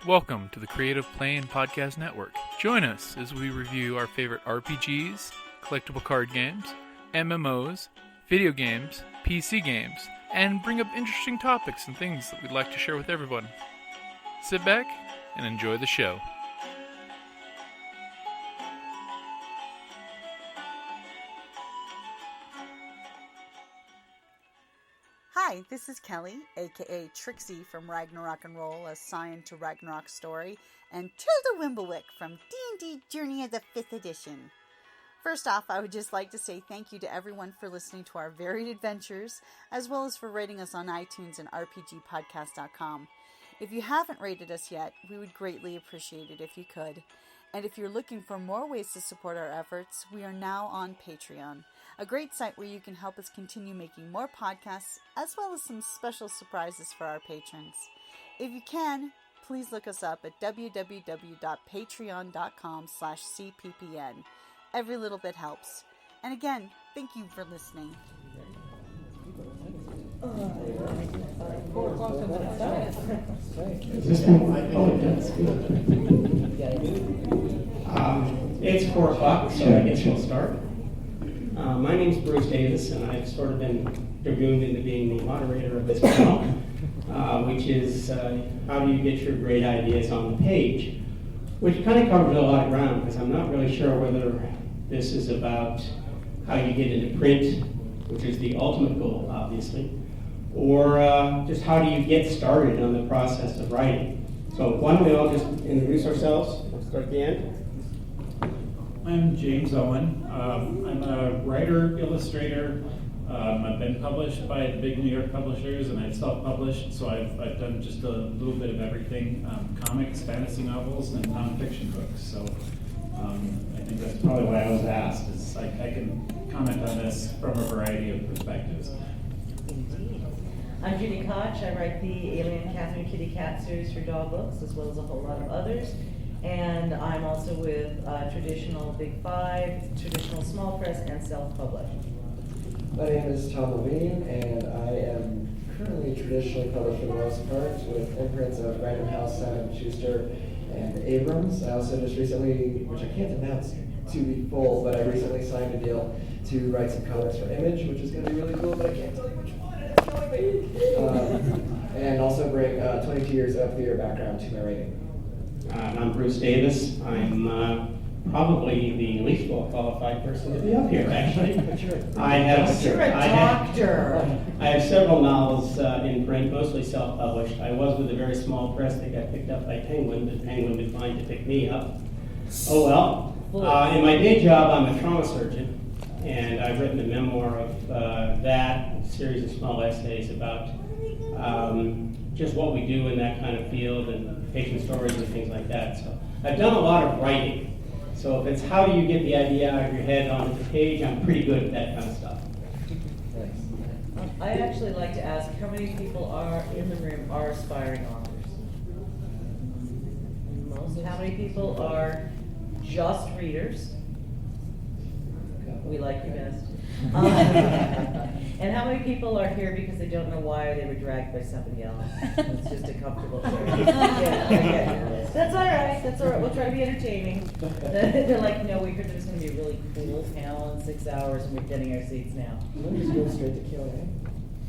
Welcome to the Creative Play and Podcast Network. Join us as we review our favorite RPGs, collectible card games, MMOs, video games, PC games, and bring up interesting topics and things that we'd like to share with everyone. Sit back and enjoy the show. Hi, this is Kelly, aka Trixie from Ragnarok and Roll, a Scion to Ragnarok story, and Tilda Wimblewick from D&D Journey of the 5th Edition. First off, I would just like to say thank you to everyone for listening to our varied adventures, as well as for rating us on iTunes and rpgpodcast.com. If you haven't rated us yet, we would greatly appreciate it if you could. And if you're looking for more ways to support our efforts, we are now on Patreon, a great site where you can help us continue making more podcasts, as well as some special surprises for our patrons. If you can, please look us up at www.patreon.com/cppn. Every little bit helps. And again, thank you for listening. It's 4 o'clock, so I guess we'll start. My name's Bruce Davis, and I've sort of been dragooned into being the moderator of this panel, which is how do you get your great ideas on the page, which kind of covers a lot of ground, because I'm not really sure whether this is about how you get into print, which is the ultimate goal, obviously, or just how do you get started on the process of writing. So why don't we all just introduce ourselves? Let's start at the end. I'm James Owen. I'm a writer, illustrator. I've been published by the big New York publishers, and I've self-published, so I've done just a little bit of everything, comics, fantasy novels, and nonfiction books. So I think that's probably why I was asked, is I can comment on this from a variety of perspectives. I'm Judy Koch. I write the Alien Catherine Kitty Cat series for dog books, as well as a whole lot of others. And I'm also with traditional Big Five, traditional small press, and self-published. My name is Tom Levine, and I am currently traditionally published for the most part with imprints of Random House, Simon & Schuster, and Abrams. I also just recently, which I can't announce to be full, but I recently signed a deal to write some comics for Image, which is going to be really cool, but I can't tell you which one, and it's killing me. And also bring 22 years of theater background to my writing. I'm Bruce Davis. I'm probably the least well-qualified person to be up here, actually. I have several novels in print, mostly self-published. I was with a very small press that got picked up by Penguin, but Penguin declined to pick me up. Oh well. In my day job, I'm a trauma surgeon, and I've written a memoir of that, a series of small essays about just what we do in that kind of field and patient stories and things like that. So I've done a lot of writing. So if it's how do you get the idea out of your head onto the page, I'm pretty good at that kind of stuff. Thanks. I'd actually like to ask how many people are in the room are aspiring authors? Most. How many people are just readers? We like you best. And how many people are here because they don't know why they were dragged by somebody else? It's just a comfortable choice. Yeah, okay. That's all right. That's all right. We'll try to be entertaining. They're like, no, we heard there's going to be a really cool panel in 6 hours, and we're getting our seats now. Let me just go straight to Q&A.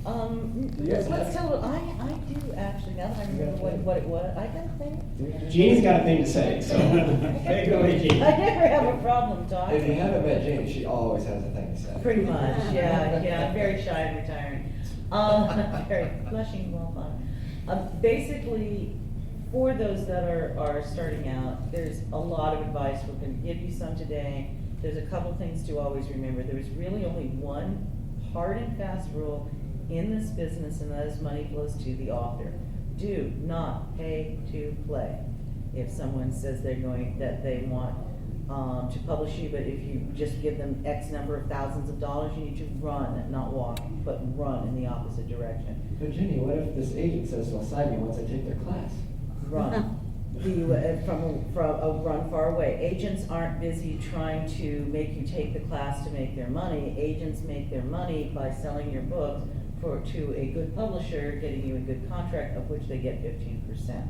Let's tell what I do actually. Now that I remember what it was, I got a thing. Jean's got a thing to say, so hey, go ahead, Jean. I never have a problem talking. If you haven't met Jane, she always has a thing to say. Pretty much, yeah. I'm very shy and retiring. Very blushing, well fun. Basically, for those that are starting out, there's a lot of advice. We're going to give you some today. There's a couple things to always remember. There's really only one hard and fast rule in this business, and that is money flows to the author. Do not pay to play. If someone says that they want to publish you, but if you just give them X number of thousands of dollars, you need to run, not walk, but run in the opposite direction. But Jenny, what if this agent says they'll sign me once I take their class? Run. From a run far away. Agents aren't busy trying to make you take the class to make their money. Agents make their money by selling your books to a good publisher, getting you a good contract, of which they get 15%.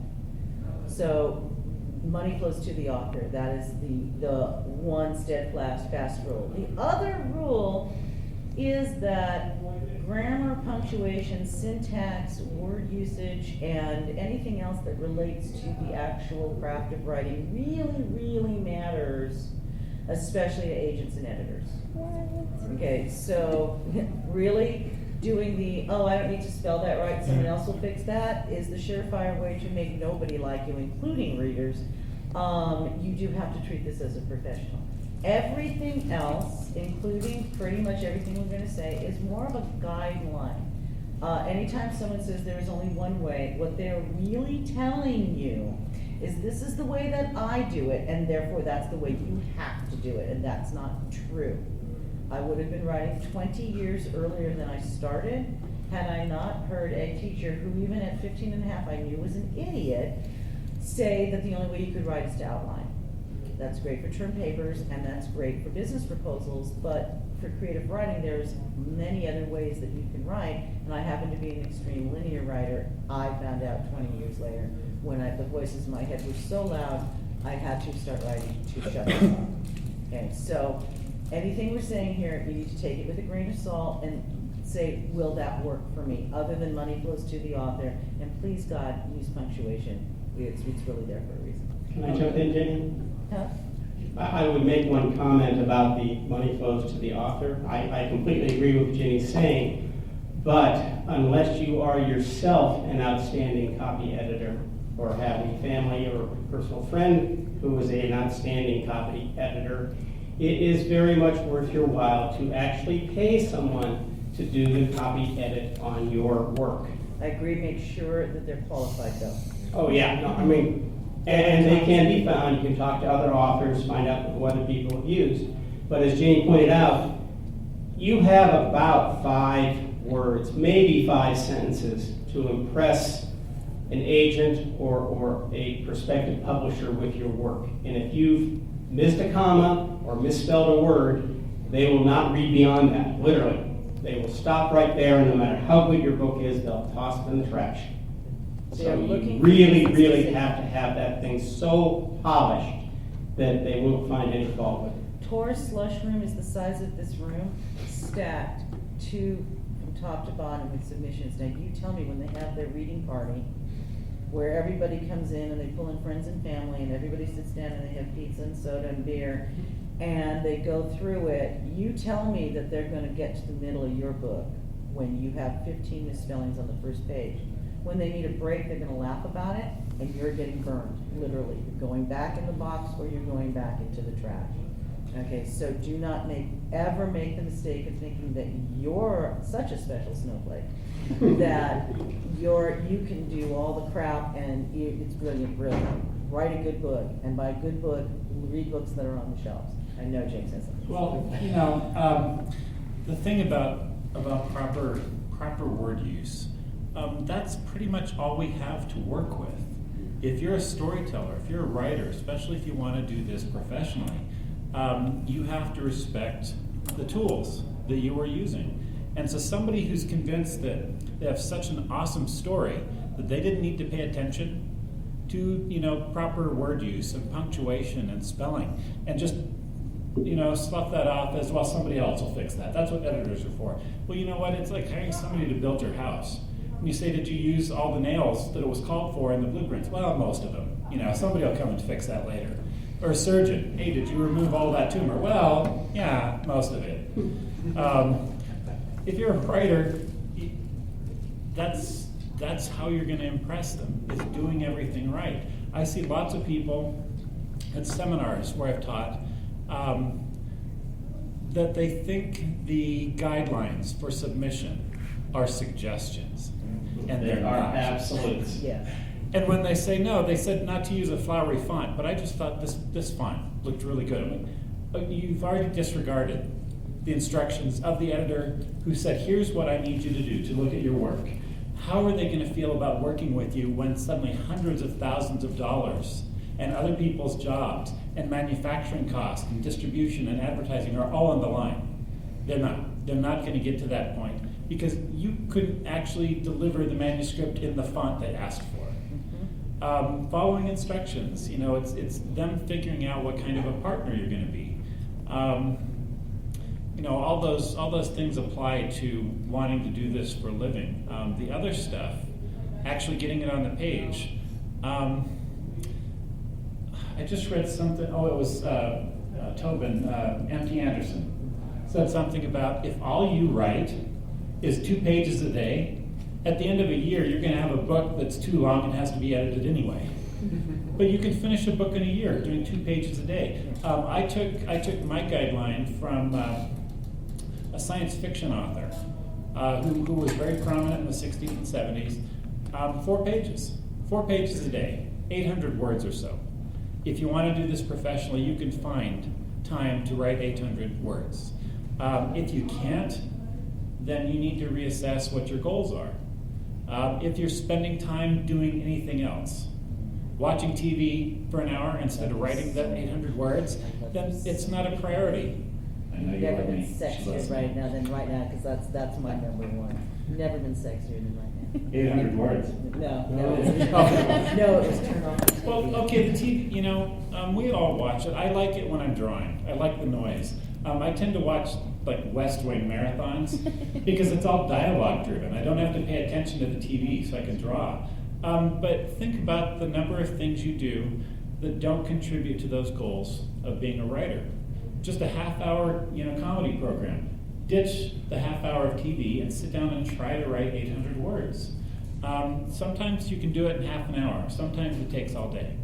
So money flows to the author. That is the one steadfast fast rule. The other rule is that grammar, punctuation, syntax, word usage, and anything else that relates to the actual craft of writing really matters, especially to agents and editors. Okay, so really doing I don't need to spell that right, someone else will fix that, is the surefire way to make nobody like you, including readers. You do have to treat this as a professional. Everything else, including pretty much everything we're going to say, is more of a guideline. Anytime someone says there is only one way, what they're really telling you is this is the way that I do it, and therefore that's the way you have to do it, and that's not true. I would have been writing 20 years earlier than I started had I not heard a teacher who even at 15 and a half I knew was an idiot say that the only way you could write is to outline. That's great for term papers, and that's great for business proposals, but for creative writing, there's many other ways that you can write, and I happen to be an extreme linear writer. I found out 20 years later when the voices in my head were so loud, I had to start writing to shut them off. Okay, so anything we're saying here, you need to take it with a grain of salt and say, will that work for me? Other than money flows to the author, and please God, use punctuation. It's really there for a reason. Can I jump in, Jenny? Huh? I would make one comment about the money flows to the author. I completely agree with what Jenny's saying, but unless you are yourself an outstanding copy editor or have a family or a personal friend who is an outstanding copy editor, it is very much worth your while to actually pay someone to do the copy edit on your work. I agree, make sure that they're qualified though. Oh, yeah, no, I mean, and they can be found. You can talk to other authors, find out what other people have used. But as Jane pointed out, you have about 5 words, maybe 5 sentences to impress an agent or a prospective publisher with your work. And if you've missed a comma or misspelled a word, they will not read beyond that, literally. They will stop right there, and no matter how good your book is, they'll toss it in the trash. So you really have to have that thing so polished that they won't find any fault with it. Tor's slush room is the size of this room, stacked from top to bottom with submissions. Now you tell me when they have their reading party, where everybody comes in and they pull in friends and family and everybody sits down and they have pizza and soda and beer and they go through it, you tell me that they're going to get to the middle of your book when you have 15 misspellings on the first page. When they need a break, they're going to laugh about it, and you're getting burned, literally. You're going back in the box or you're going back into the trash. Okay, so do not ever make the mistake of thinking that you're such a special snowflake that you can do all the crap and it's brilliant. Write a good book, and by a good book, read books that are on the shelves. I know Jake says something. Well, the thing about proper word use, that's pretty much all we have to work with. If you're a storyteller, if you're a writer, especially if you want to do this professionally, you have to respect the tools that you are using. And so somebody who's convinced that they have such an awesome story that they didn't need to pay attention to, proper word use and punctuation and spelling, and just, slough that off as, well, somebody else will fix that. That's what editors are for. Well, you know what? It's like hiring somebody to build your house. And you say, did you use all the nails that it was called for in the blueprints? Well, most of them. Somebody will come and fix that later. Or a surgeon, hey, did you remove all that tumor? Well, yeah, most of it. If you're a writer, that's how you're going to impress them, is doing everything right. I see lots of people at seminars where I've taught that they think the guidelines for submission are suggestions, and they're not. Absolutes. Yeah. And when they say no, they said not to use a flowery font, but I just thought this font looked really good. You've already disregarded the instructions of the editor who said, here's what I need you to do to look at your work. How are they going to feel about working with you when suddenly hundreds of thousands of dollars and other people's jobs and manufacturing costs and distribution and advertising are all on the line? They're not. They're not going to get to that point because you couldn't actually deliver the manuscript in the font they asked for. Following instructions, it's them figuring out what kind of a partner you're going to be. All those things apply to wanting to do this for a living. The other stuff, actually getting it on the page. I just read something. It was Tobin, M.T. Anderson, said something about if all you write is 2 pages a day, at the end of a year, you're going to have a book that's too long and has to be edited anyway. But you can finish a book in a year doing 2 pages a day. I took my guideline from a science fiction author who was very prominent in the 60s and 70s. 4 pages. 4 pages a day, 800 words or so. If you want to do this professionally, you can find time to write 800 words. If you can't, then you need to reassess what your goals are. If you're spending time doing anything else, watching TV for an hour instead of writing that 800 words, then it's not a priority. I know you Never love been me. sexier right now, because that's my number one. Never been sexier than right now. 800 words. No, No. no, it was turn off. Well, okay, the TV, we all watch it. I like it when I'm drawing. I like the noise. I tend to watch like West Wing marathons because it's all dialogue driven. I don't have to pay attention to the TV so I can draw. But think about the number of things you do that don't contribute to those goals of being a writer. Just a half-hour, comedy program. Ditch the half hour of TV and sit down and try to write 800 words. Sometimes you can do it in half an hour. Sometimes it takes all day.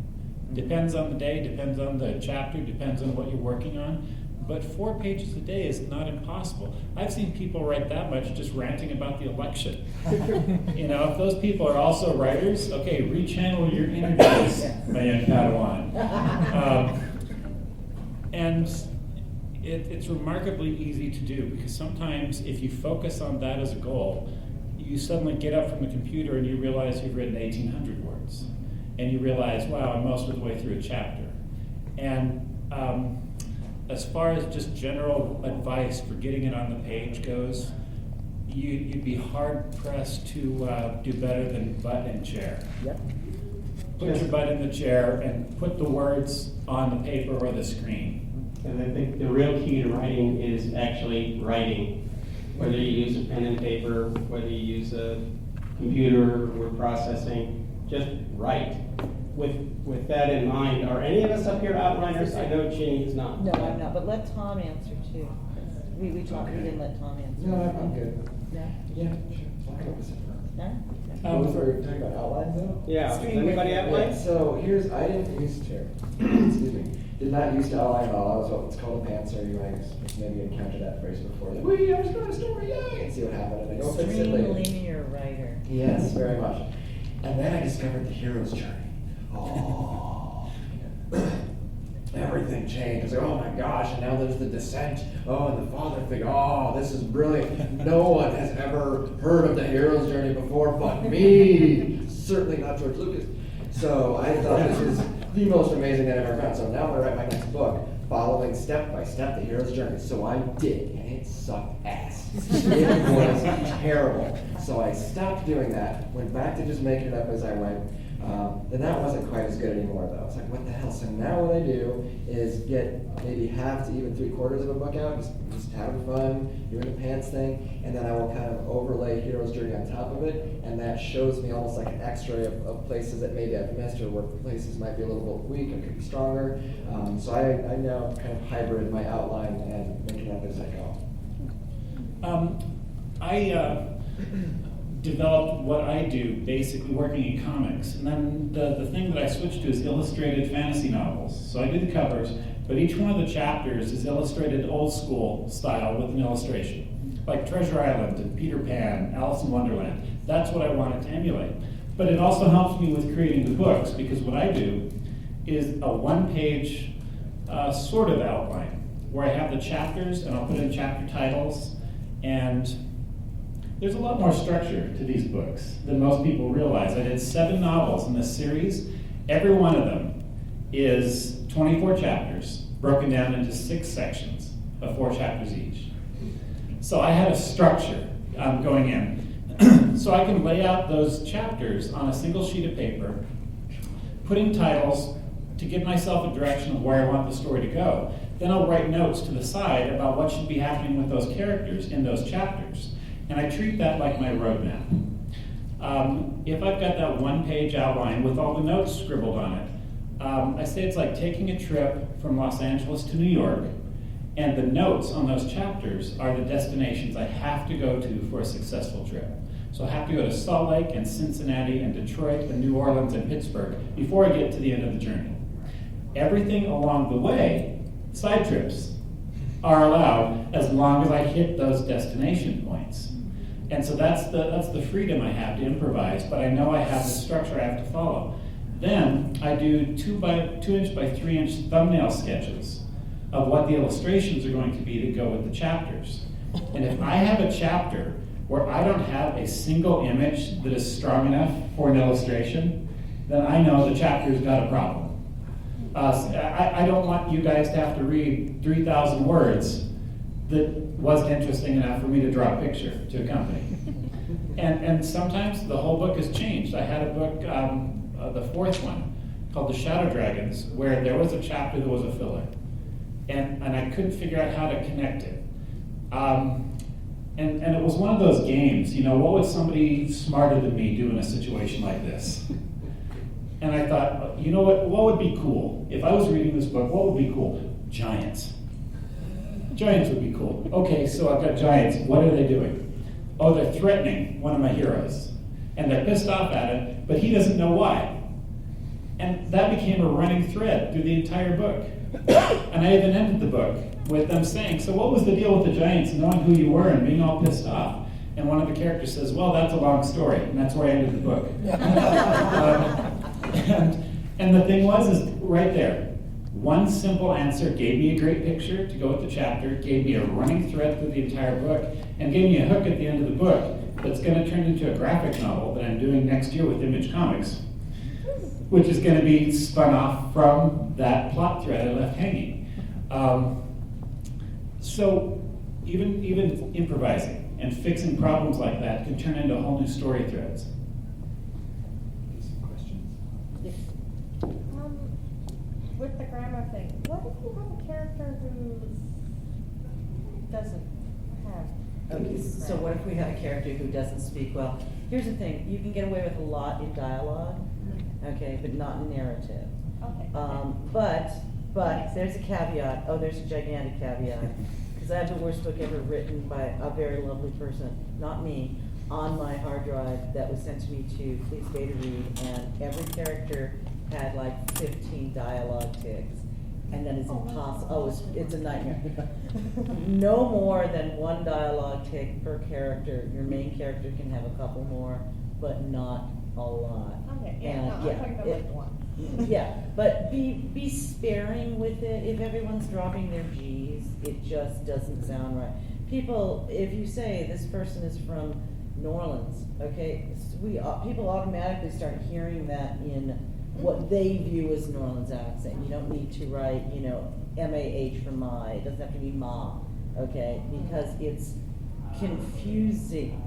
Depends on the day, depends on the chapter, depends on what you're working on. But 4 pages a day is not impossible. I've seen people write that much just ranting about the election. If those people are also writers, okay, rechannel your inner voice, my young Padawan. And it's remarkably easy to do because sometimes if you focus on that as a goal, you suddenly get up from the computer and you realize you've written 1,800 words. And you realize, wow, I'm most of the way through a chapter. And as far as just general advice for getting it on the page goes, you'd be hard-pressed to do better than butt in chair. Yep. Put your butt in the chair and put the words on the paper or the screen. And I think the real key to writing is actually writing. Whether you use a pen and paper, whether you use a computer, word processing, just write. With that in mind, are any of us up here outliners? I know Ginny is not. No, I'm not, but let Tom answer too. We didn't let Tom answer. No, I'm good. No? Yeah, sure. I'll focus it first. No? We're talking about outlines though? Yeah, does anybody outline? Yeah, so I didn't used to, excuse me, did not used to outline at all. I was what's called a pantser. You might maybe encountered that phrase before. Like, I was going to story, and see what happened. And I go fix it later. Extremely linear writer. Yes, very much. And then I discovered the hero's journey. Oh, everything changed. I was like, oh my gosh, and now there's the descent. Oh, and the father figure. Oh, this is brilliant. No one has ever heard of the hero's journey before but me. Certainly not George Lucas. So I thought this is the most amazing thing I've ever found. So now when I write my next book, following step by step the hero's journey. So I did, and it sucked ass. It was terrible. So I stopped doing that, went back to just making it up as I went. Then that wasn't quite as good anymore, though. It's like, what the hell? So now what I do is get maybe half to even 3/4 of a book out, just having fun, doing the pants thing, and then I will kind of overlay Hero's Journey on top of it, and that shows me almost like an X-ray of places that maybe I've missed or where places might be a little bit weak or could be stronger. So I now kind of hybrid my outline and make it up as I go. I developed what I do, basically working in comics. And then the thing that I switched to is illustrated fantasy novels. So I do the covers, but each one of the chapters is illustrated old school style with an illustration. Like Treasure Island and Peter Pan, Alice in Wonderland. That's what I wanted to emulate. But it also helps me with creating the books, because what I do is a one-page sort of outline, where I have the chapters and I'll put in chapter titles, and there's a lot more structure to these books than most people realize. I did 7 novels in this series. Every one of them is 24 chapters, broken down into 6 sections of 4 chapters each. So I had a structure going in. So I can lay out those chapters on a single sheet of paper putting titles to give myself a direction of where I want the story to go. Then I'll write notes to the side about what should be happening with those characters in those chapters. And I treat that like my roadmap. If I've got that one-page outline with all the notes scribbled on it, I say it's like taking a trip from Los Angeles to New York, and the notes on those chapters are the destinations I have to go to for a successful trip. So I have to go to Salt Lake and Cincinnati and Detroit and New Orleans and Pittsburgh before I get to the end of the journey. Everything along the way, side trips, are allowed as long as I hit those destination points. And so that's the freedom I have to improvise, but I know I have the structure I have to follow. Then I do 2-inch by 3-inch thumbnail sketches of what the illustrations are going to be to go with the chapters. And if I have a chapter where I don't have a single image that is strong enough for an illustration, then I know the chapter's got a problem. I don't want you guys to have to read 3,000 words that wasn't interesting enough for me to draw a picture to accompany. And sometimes the whole book has changed. I had a book, the fourth one, called The Shadow Dragons, where there was a chapter that was a filler. And I couldn't figure out how to connect it. And it was one of those games, what would somebody smarter than me do in a situation like this? And I thought, what would be cool? If I was reading this book, what would be cool? Giants. Giants would be cool. Okay, so I've got giants. What are they doing? Oh, they're threatening one of my heroes. And they're pissed off at it, but he doesn't know why. And that became a running thread through the entire book. And I even ended the book with them saying, so what was the deal with the giants knowing who you were and being all pissed off? And one of the characters says, well, that's a long story. And that's where I ended the book. And the thing is right there. One simple answer gave me a great picture to go with the chapter, gave me a running thread through the entire book, and gave me a hook at the end of the book that's going to turn into a graphic novel that I'm doing next year with Image Comics, which is going to be spun off from that plot thread I left hanging. So even improvising and fixing problems like that can turn into whole new story threads. With the grammar thing, what if you have a character who doesn't have? Okay, so what if we have a character who doesn't speak well? Here's the thing, you can get away with a lot in dialogue, okay, but not in narrative. Okay. But there's a caveat, there's a gigantic caveat, because I have the worst book ever written by a very lovely person, not me, on my hard drive that was sent to me to please beta read, and every character had like 15 dialogue ticks, and then it's impossible. It's a nightmare. No more than one dialogue tick per character. Your main character can have a couple more, but not a lot. Okay, And I'm talking about like one. Yeah, but be sparing with it. If everyone's dropping their G's, it just doesn't sound right. People, if you say this person is from New Orleans, okay, people automatically start hearing that in what they view as New Orleans accent. You don't need to write, M-A-H for my. It doesn't have to be ma, okay? Because it's confusing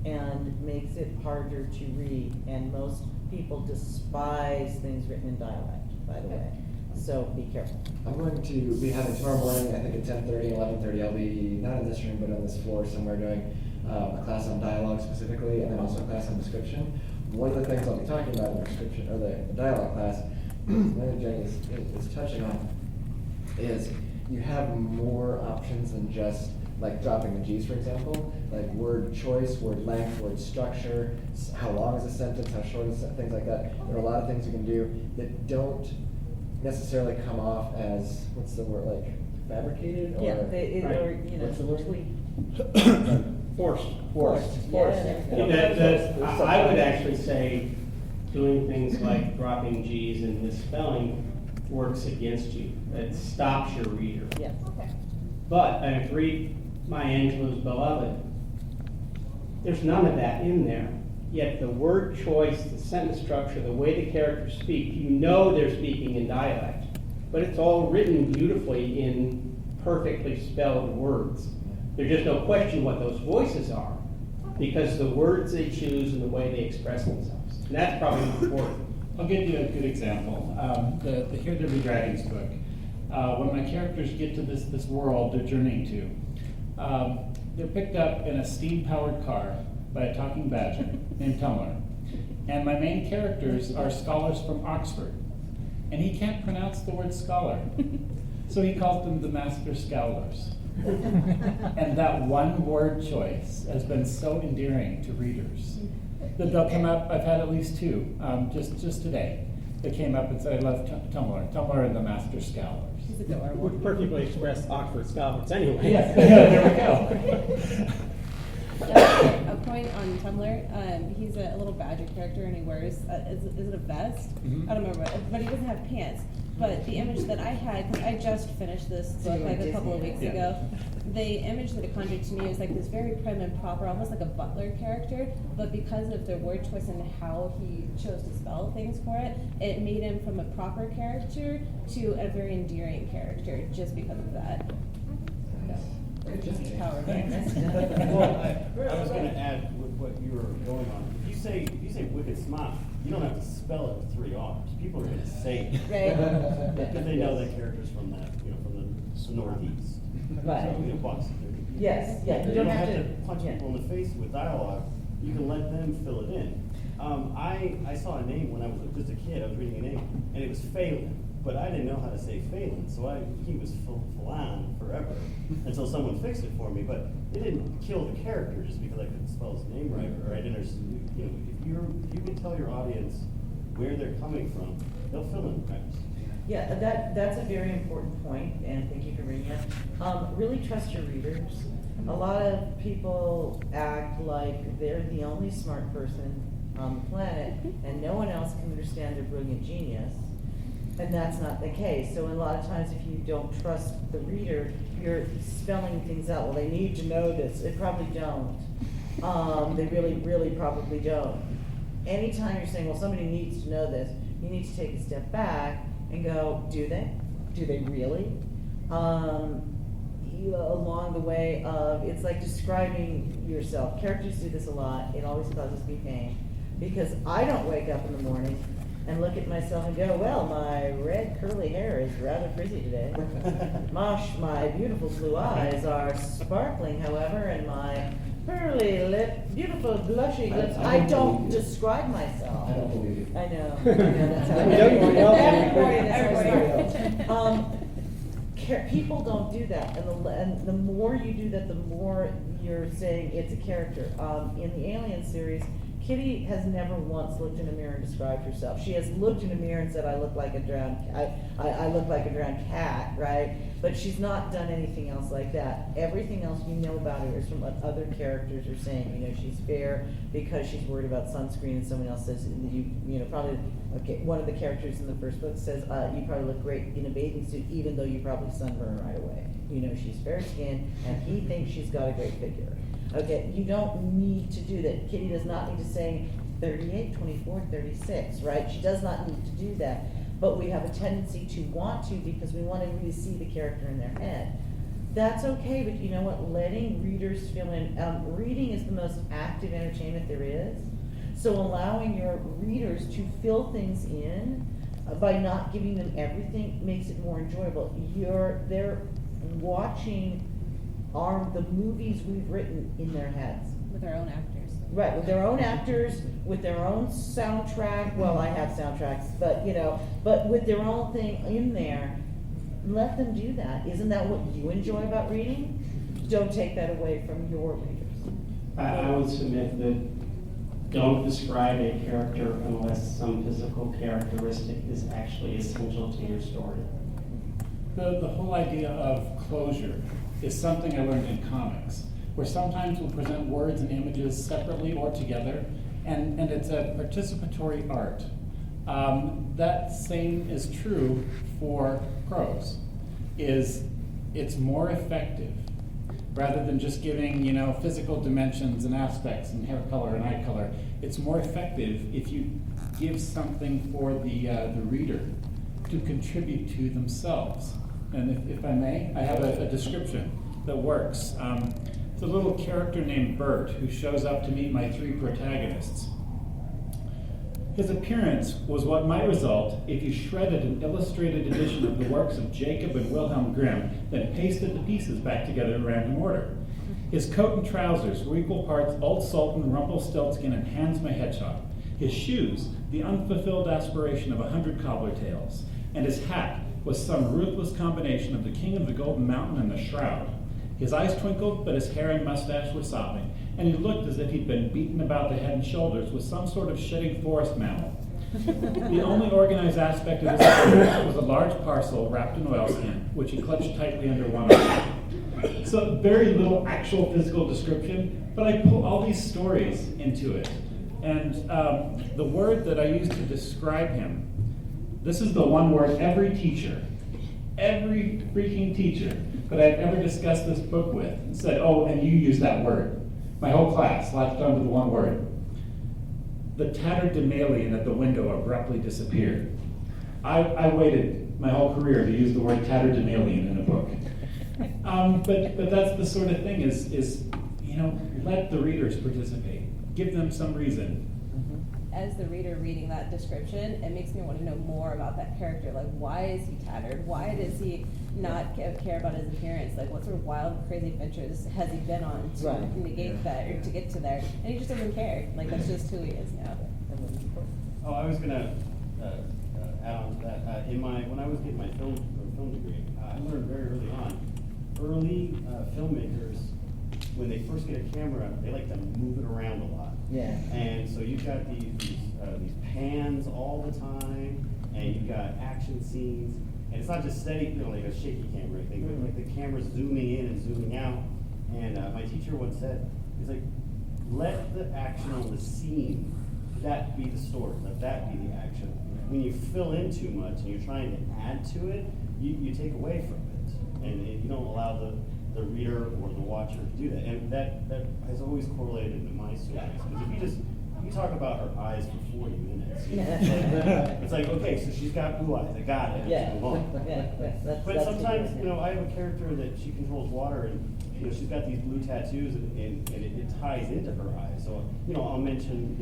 and makes it harder to read. And most people despise things written in dialect, by the way. So be careful. I'm going to be having tomorrow morning, I think at 10:30, 11:30, I'll be not in this room, but on this floor somewhere doing a class on dialogue specifically, and then also a class on description. One of the things I'll be talking about in the description, or the dialogue class, that Jenny is touching on, is you have more options than just like dropping the G's, for example, like word choice, word length, word structure, how long is a sentence, how short is it, things like that. There are a lot of things you can do that don't necessarily come off as, what's the word, like fabricated? Or, Yeah, what's the word? tweak. Forced. Yeah. I would actually say doing things like dropping G's and misspelling works against you. It stops your reader. Yeah. Okay. But I read My Angelo's Beloved. There's none of that in there. Yet the word choice, the sentence structure, the way the characters speak, they're speaking in dialect. But it's all written beautifully in perfectly spelled words. There's just no question what those voices are, because the words they choose and the way they express themselves. And that's probably important. I'll give you a good example. The Here There Be Dragons book. When my characters get to this world they're journeying to, they're picked up in a steam-powered car by a talking badger named Tumblr. And my main characters are scholars from Oxford. And he can't pronounce the word scholar. So he calls them the Master Scowlers. And that one word choice has been so endearing to readers that they'll come up. I've had at least two, just today. They came up and said, I love Tumblr and the Master Scowlers. Would perfectly express Oxford scholars anyway. Yes, there we go. A point on Tumblr. He's a little badger character, and he wears is it a vest? Mhm. I don't remember, but he doesn't have pants. But the image that I had, because I just finished this book like a couple of weeks ago, the image that it conjured to me was like this very prim and proper, almost like a butler character. But because of the word choice and how he chose to spell things for it, it made him from a proper character to a very endearing character, just because of that. Power. Well, I was going to add with what you were going on. If you say wicked smart, you don't have to spell it with 3 R's. People are going to say it. Right. Because they know that character's from that, from the Northeast. Right. So, Boston. Yes, yeah, You don't have to punch yeah. people in the face with dialogue. You can let them fill it in. I saw a name when I was just a kid. I was reading a name, and it was Phelan. But I didn't know how to say Phelan, so he was Phelan forever until someone fixed it for me. But it didn't kill the character just because I couldn't spell his name right, or I didn't understand. If you can tell your audience where they're coming from, they'll fill in the gaps. Yeah, that's a very important point, and thank you for bringing it. Really trust your readers. A lot of people act like they're the only smart person on the planet, and no one else can understand their brilliant genius. And that's not the case. So a lot of times if you don't trust the reader, you're spelling things out. Well, they need to know this. They probably don't. They really, really probably don't. Anytime you're saying, well, somebody needs to know this, you need to take a step back and go, do they? Do they really? Along the way of, it's like describing yourself. Characters do this a lot. It always causes me pain. Because I don't wake up in the morning and look at myself and go, well, my red curly hair is rather frizzy today. My beautiful blue eyes are sparkling, however, and my pearly lip, beautiful blushing lips. I don't describe myself. I don't believe you. I know. That's how people don't do that, and the more you do that, the more you're saying it's a character. In the Alien series, Kitty has never once looked in a mirror and described herself. She has looked in a mirror and said, "I look like a drowned, I look like a drowned cat," right? But she's not done anything else like that. Everything else you know about her is from what other characters are saying. She's fair because she's worried about sunscreen, and someone else says, probably, okay, one of the characters in the first book says, you probably look great in a bathing suit, even though you probably sunburn right away. She's fair skinned, and he thinks she's got a great figure. Okay, you don't need to do that. Kitty does not need to say 38, 24, 36, right? She does not need to do that. But we have a tendency to want to because we want to really see the character in their head. That's okay, but you know what? Letting readers fill in. Reading is the most active entertainment there is. So allowing your readers to fill things in by not giving them everything makes it more enjoyable. They're watching the movies we've written in their heads. With our own actors. Right, with their own actors, with their own soundtrack. Well, I have soundtracks, but with their own thing in there. Let them do that. Isn't that what you enjoy about reading? Don't take that away from your readers. I would submit that don't describe a character unless some physical characteristic is actually essential to your story. The whole idea of closure is something I learned in comics, where sometimes we'll present words and images separately or together, and it's a participatory art. That same is true for prose. It's more effective rather than just giving physical dimensions and aspects and hair color and eye color. It's more effective if you give something for the reader to contribute to themselves. And if I may, I have a description that works. It's a little character named Bert who shows up to meet my 3 protagonists. His appearance was what might result if you shredded an illustrated edition of the works of Jacob and Wilhelm Grimm, then pasted the pieces back together in random order. His coat and trousers were equal parts Old Sultan, Rumpelstiltskin, and Hans my Hedgehog. His shoes, the unfulfilled aspiration of 100 cobbler tales. And his hat was some ruthless combination of the King of the Golden Mountain and the Shroud. His eyes twinkled, but his hair and mustache were sopping, and he looked as if he'd been beaten about the head and shoulders with some sort of shedding forest mammal. The only organized aspect of his appearance was a large parcel wrapped in oilskin, which he clutched tightly under one arm. So very little actual physical description, but I pull all these stories into it. And the word that I use to describe him, this is the one word every freaking teacher that I've ever discussed this book with said, oh, and you use that word. My whole class latched onto the one word. The tattered Demalion at the window abruptly disappeared. I waited my whole career to use the word tattered Demalion in a book. But that's the sort of thing is let the readers participate. Give them some reason. As the reader reading that description, it makes me want to know more about that character. Like, why is he tattered? Why does he not care about his appearance? Like, what sort of wild, crazy adventures has he been on to negate that or to get to there? And he just doesn't care. Like, that's just who he is now. Oh, I was gonna add on to that. When I was getting my film degree, I learned very early on. Early filmmakers, when they first get a camera, they like to move it around a lot. Yeah. And so you've got these pans all the time, and you've got action scenes, and it's not just steady, like a shaky camera or anything, but like the camera's zooming in and zooming out. And my teacher once said, he's like, let the action on the scene, that be the story, let that be the action. When you fill in too much and you're trying to add to it, you take away from it, and you don't allow the reader or the watcher to do that. And that has always correlated in my stories. Because if you talk about her eyes for 40 minutes, it's like, okay, so she's got blue eyes, I got it, let's move on. But sometimes, I have a character that she controls water, and she's got these blue tattoos, and it ties into her eyes. So, I'll mention,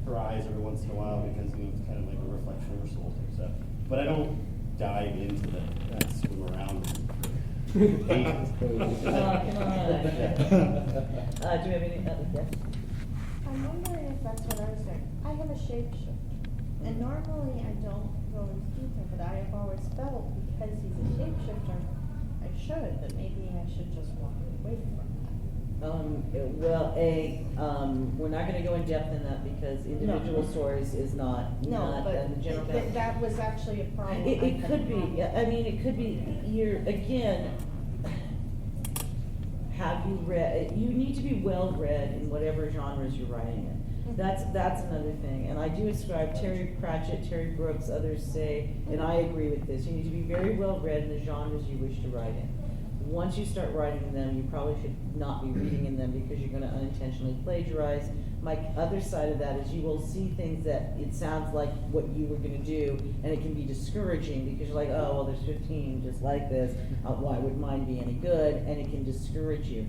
her eyes every once in a while, because, it's kind of like a reflection of her soul type stuff. But I don't dive into that swim around. Come on. Do you have any other? Yes. I'm wondering if that's what I was saying. I have a shapeshifter. And normally I don't go into detail, but I have always felt because he's a shapeshifter, I should, but maybe I should just walk away from that. We're not going to go in depth in that because individual stories is not the general. That was actually a problem. It could be. I mean, it could be. Have you read? You need to be well read in whatever genres you're writing in. That's another thing. And I do ascribe Terry Pratchett, Terry Brooks, others say, and I agree with this. You need to be very well read in the genres you wish to write in. Once you start writing in them, you probably should not be reading in them because you're going to unintentionally plagiarize. My other side of that is you will see things that it sounds like what you were going to do, and it can be discouraging because you're like, oh, well, there's 15 just like this. Why would mine be any good? And it can discourage you.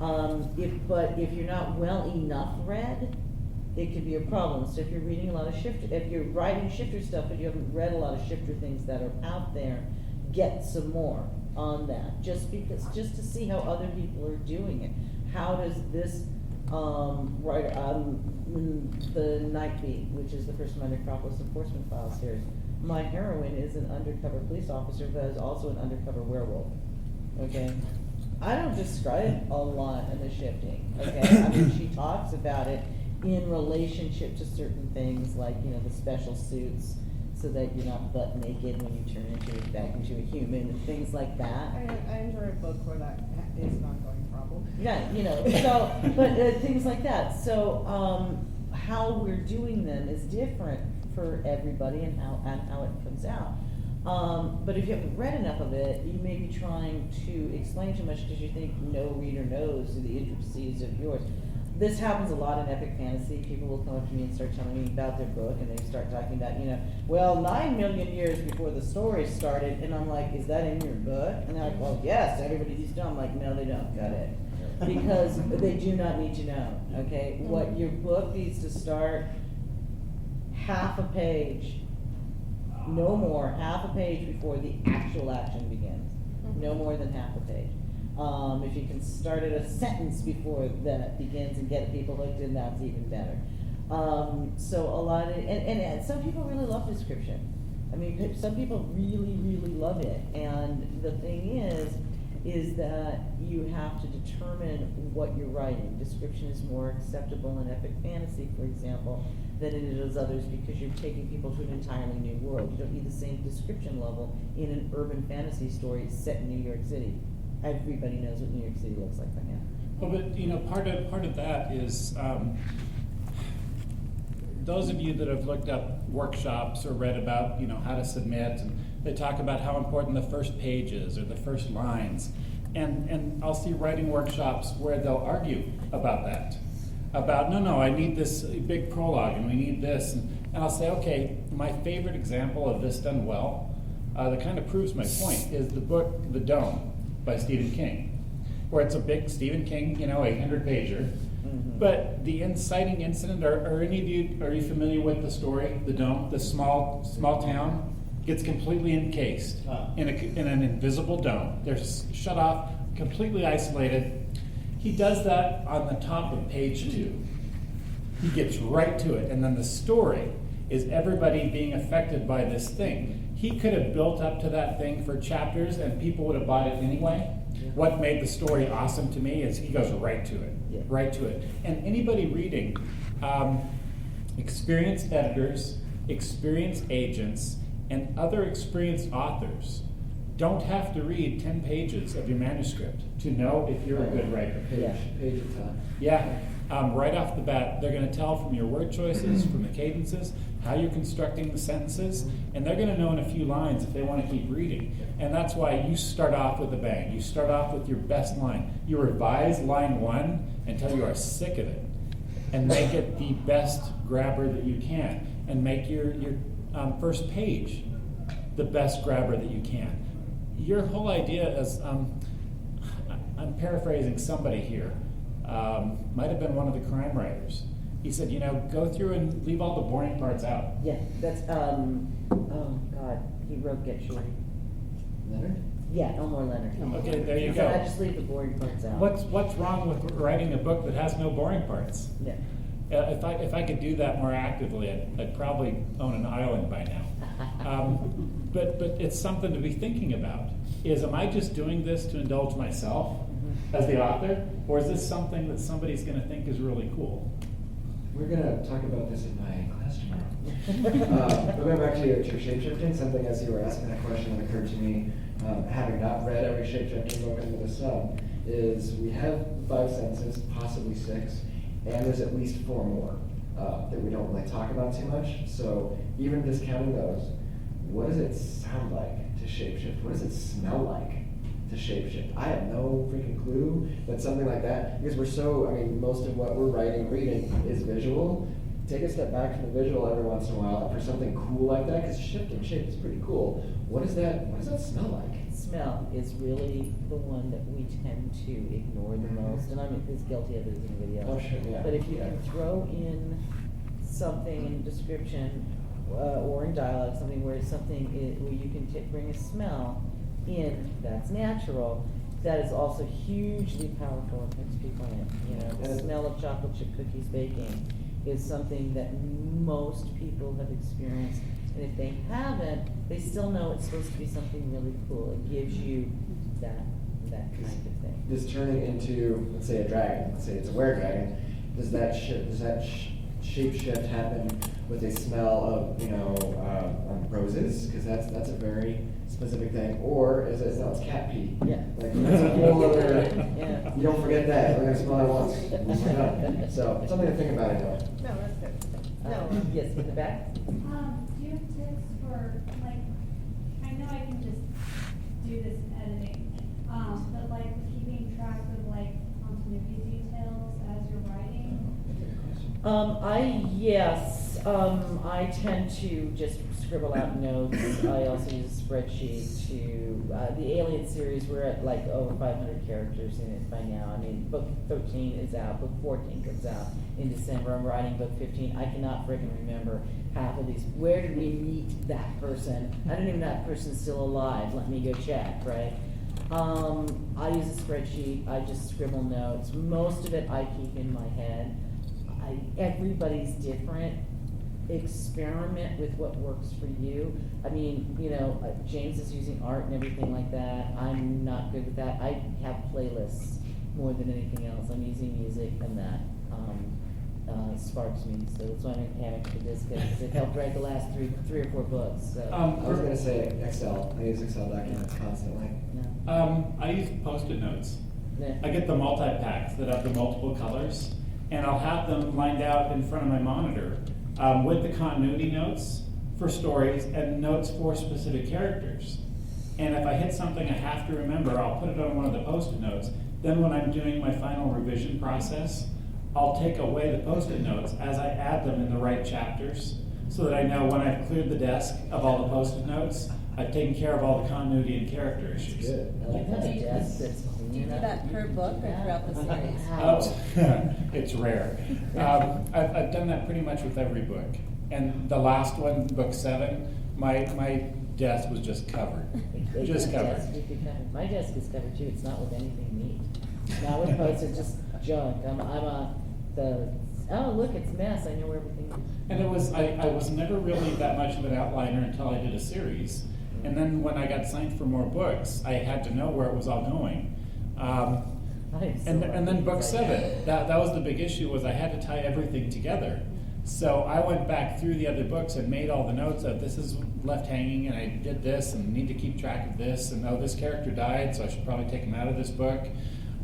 If you're not well enough read, it could be a problem. So if you're reading a lot of shifter, if you're writing shifter stuff, but you haven't read a lot of shifter things that are out there, get some more on that, just to see how other people are doing it. How does this writer, the Night Beat, which is the first of my Necropolis Enforcement Files series, my heroine is an undercover police officer that is also an undercover werewolf. Okay, I don't describe a lot in the shifting. Okay, I mean she talks about it in relationship to certain things like the special suits, so that you're not butt naked when you turn back into a human, and things like that. I enjoy a book where that is an ongoing problem. Yeah, so, but things like that. So, how we're doing them is different for everybody and how it comes out. But if you haven't read enough of it, you may be trying to explain too much because you think no reader knows the intricacies of yours. This happens a lot in epic fantasy. People will come up to me and start telling me about their book, and they start talking about, 9 million years before the story started, and I'm like, is that in your book? And they're like, well, yes, everybody needs to know. I'm like, no, they don't, got it. Because they do not need to know, okay? What your book needs to start half a page, no more, half a page before the actual action begins. No more than half a page. If you can start at a sentence before that begins and get people hooked in, that's even better. So a lot of, and some people really love description. I mean, some people really, really love it. And the thing is that you have to determine what you're writing. Description is more acceptable in epic fantasy, for example, than it is others, because you're taking people to an entirely new world. You don't need the same description level in an urban fantasy story set in New York City. Everybody knows what New York City looks like by now. Well, but you know, part of that is those of you that have looked up workshops or read about, you know, how to submit, and they talk about how important the first page is or the first lines, and I'll see writing workshops where they'll argue about that. About, no, I need this big prologue and we need this. And I'll say, okay, my favorite example of this done well, that kind of proves my point, is the book The Dome by Stephen King, where it's a big Stephen King, you know, 800-pager. Mm-hmm. But the inciting incident, are any of you, are you familiar with the story, The Dome? The small town gets completely encased in an invisible dome. They're shut off, completely isolated. He does that on the top of page 2. He gets right to it, and then the story is everybody being affected by this thing. He could have built up to that thing for chapters, and people would have bought it anyway. Yeah. What made the story awesome to me is he goes right to it, right to it. And anybody reading, experienced editors, experienced agents, and other experienced authors don't have to read 10 pages of your manuscript to know if you're a good writer. Page at a time. Yeah, right off the bat, they're going to tell from your word choices, from the cadences, how you're constructing the sentences, and they're going to know in a few lines if they want to keep reading. And that's why you start off with a bang. You start off with your best line. You revise line 1 until you are sick of it, and make it the best grabber that you can, and make your first page the best grabber that you can. Your whole idea is, I'm paraphrasing somebody here, might have been one of the crime writers. He said, you know, go through and leave all the boring parts out. Yeah, that's, oh God, he wrote Get Shorty. Leonard? Yeah, Elmore Leonard. Okay, there you He go. said, I just leave the boring parts out. What's wrong with writing a book that has no boring parts? Yeah. If I could do that more actively, I'd probably own an island by now. But it's something to be thinking about. Am I just doing this to indulge myself as the author, or is this something that somebody's going to think is really cool? We're going to talk about this in my class tomorrow. Going back to your shapeshifting, something as you were asking that question that occurred to me, having not read every shapeshifting book under the sun, is we have 5 sentences, possibly 6, and there's at least 4 more that we don't really talk about too much. So even discounting those, what does it sound like to shapeshift? What does it smell like to shapeshift? I have no freaking clue, but something like that, because most of what we're writing, reading is visual. Take a step back from the visual every once in a while, and for something cool like that, because shifting shape is pretty cool. What does that smell like? Smell is really the one that we tend to ignore the most, and I'm as guilty of it as anybody else. Oh, sure, yeah. But if you can throw in something in description or in dialogue, something where where you can bring a smell in that's natural, that is also hugely powerful and puts people in. You know, the smell of chocolate chip cookies baking is something that most people have experienced, and if they haven't, they still know it's supposed to be something really cool. It gives you that kind of thing. This turning into, let's say, a dragon, let's say it's a were-dragon, does that shape-shift happen with a smell of, roses? Because that's a very specific thing. Or is it, no, it's cat pee. Yeah. Like, that's a whole other, Yeah. you don't forget that. We're going to smell it once. So, something to think about anyway. No, that's good. No. Yes, in the back? Do you have tips for, like, I know I can just do this in editing, but like keeping track of like continuity details as you're writing? Yes. I tend to just scribble out notes. I also use a spreadsheet to, the Alien series, we're at like over 500 characters in it by now. I mean, book 13 is out, book 14 comes out in December. I'm writing book 15. I cannot freaking remember half of these. Where did we meet that person? I don't even know if that person's still alive. Let me go check, right? I use a spreadsheet. I just scribble notes. Most of it I keep in my head. Everybody's different. Experiment with what works for you. I mean, you know, James is using art and everything like that. I'm not good with that. I have playlists more than anything else. I'm using music, and that sparks me. So that's why I'm in panic for this, because it helped write the last three or four books. So. I was going to say Excel. I use Excel documents constantly. No. I use Post-it notes. Yeah. I get the multi-packs that have the multiple colors, and I'll have them lined out in front of my monitor with the continuity notes for stories and notes for specific characters. And if I hit something I have to remember, I'll put it on one of the Post-it notes. Then when I'm doing my final revision process, I'll take away the Post-it notes as I add them in the right chapters, so that I know when I've cleared the desk of all the Post-it notes, I've taken care of all the continuity and character issues. Good. I like That's that. a desk that's Do you clean do up. that per book or throughout the series? It's rare. I've done that pretty much with every book. And the last one, book 7, my desk was just covered. Just covered. My desk is covered too. It's not with anything neat. Not with Post-it, just junk. Oh, look, it's mess. I know where everything is. And I was never really that much of an outliner until I did a series. And then when I got signed for more books, I had to know where it was all going. And then book 7, that was the big issue, was I had to tie everything together. So I went back through the other books and made all the notes of this is left hanging, and I did this, and need to keep track of this, and oh, this character died, so I should probably take him out of this book.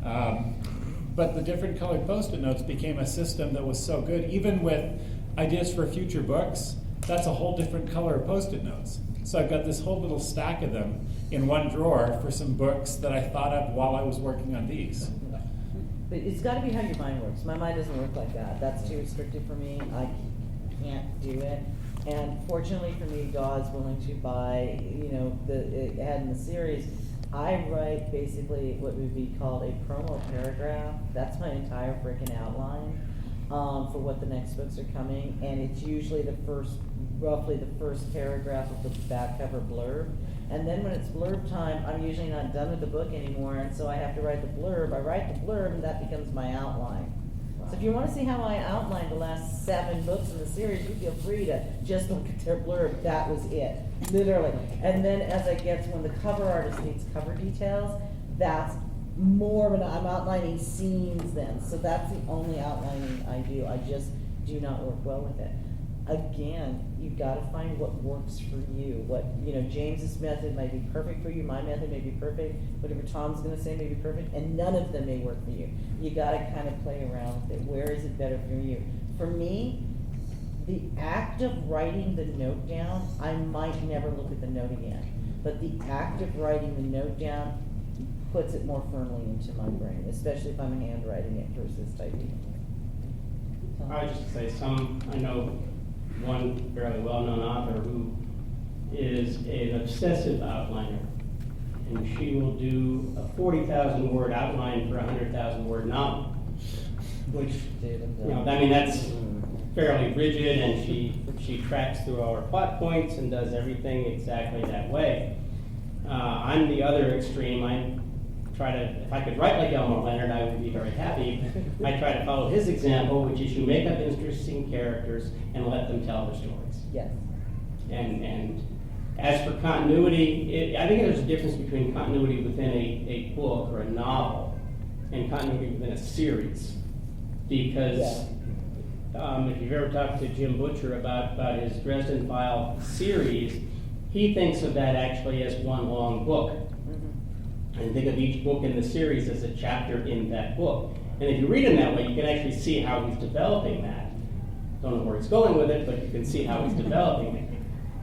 But the different colored Post-it notes became a system that was so good. Even with ideas for future books, that's a whole different color of Post-it notes. So I've got this whole little stack of them in one drawer for some books that I thought of while I was working on these. But it's got to be how your mind works. My mind doesn't work like that. That's too restrictive for me. I can't do it. And fortunately for me, God's willing to buy, it had in the series. I write basically what would be called a promo paragraph. That's my entire freaking outline for what the next books are coming, and it's usually roughly the first paragraph of the back cover blurb. And then when it's blurb time, I'm usually not done with the book anymore, and so I have to write the blurb. I write the blurb, and that becomes my outline. Wow. So if you want to see how I outlined the last 7 books in the series, you feel free to just look at their blurb. That was it, literally. And then as I get to when the cover artist needs cover details, that's more of I'm outlining scenes then. So that's the only outlining I do. I just do not work well with it. Again, you've got to find what works for you. James's method may be perfect for you. My method may be perfect. Whatever Tom's going to say may be perfect, and none of them may work for you. You got to kind of play around with it. Where is it better for you? For me, the act of writing the note down, I might never look at the note again, but the act of writing the note down puts it more firmly into my brain, especially if I'm handwriting it versus typing. I would just say I know one fairly well-known author who is an obsessive outliner, and she will do a 40,000 word outline for a 100,000 word novel, which, that's fairly rigid, and she tracks through all her plot points and does everything exactly that way. I'm the other extreme. If I could write like Elmore Leonard, I would be very happy. I try to follow his example, which is you make up interesting characters and let them tell their stories. Yes. And as for continuity, I think there's a difference between continuity within a book or a novel and continuity within a series. Because if you've ever talked to Jim Butcher about his Dresden File series, he thinks of that actually as one long book. And think of each book in the series as a chapter in that book. And if you read him that way, you can actually see how he's developing that. Don't know where he's going with it, but you can see how he's developing it.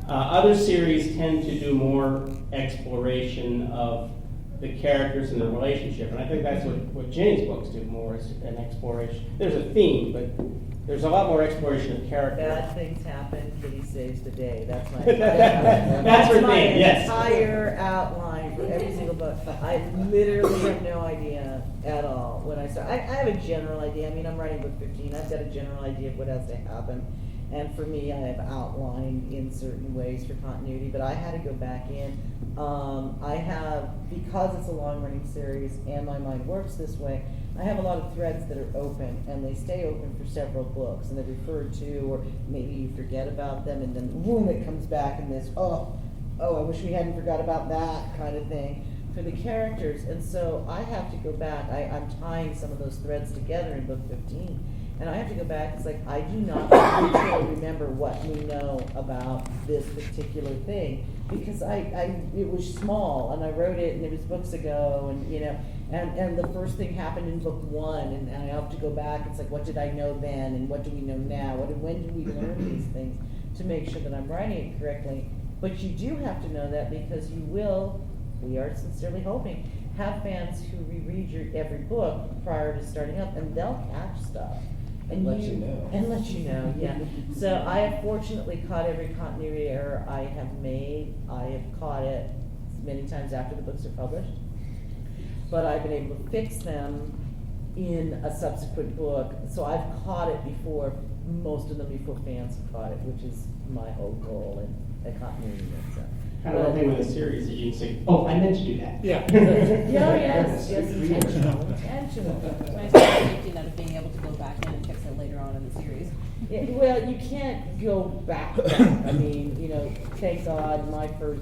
Other series tend to do more exploration of the characters and the relationship. And I think that's what Jane's books do more, is an exploration. There's a theme, but There's a lot more exploration of character. Bad things happen, Kitty saves the day. That's my That's her my thing, yes. entire outline for every single book. I literally have no idea at all when I start. I have a general idea. I mean, I'm writing book 15. I've got a general idea of what has to happen. And for me, I have outlined in certain ways for continuity, but I had to go back in. I have, because it's a long-running series and my mind works this way, I have a lot of threads that are open, and they stay open for several books, and they're referred to, or maybe you forget about them, and then boom, it comes back in this, oh, I wish we hadn't forgot about that kind of thing for the characters. And so I have to go back. I'm tying some of those threads together in book 15. And I have to go back. It's like, I do not really remember what we know about this particular thing, because it was small, and I wrote it, and it was books ago, and you know, and the first thing happened in book 1, and I have to go back. It's like, what did I know then, and what do we know now? When did we learn these things to make sure that I'm writing it correctly? But you do have to know that, because you will, we are sincerely hoping, have fans who reread your every book prior to starting up, and they'll catch stuff. And let you know. And let you know, yeah. So I have fortunately caught every continuity error I have made. I have caught it many times after the books are published. But I've been able to fix them in a subsequent book. So I've caught it before, most of them before fans have caught it, which is my whole goal in a continuity. So. Kind of one thing with a series that you can say, oh, I meant to do that. Yeah. Yes, intentional. So I see the safety net of being able to go back in and fix it later on in the series. Yeah, well, you can't go back. I mean, you know, thank God,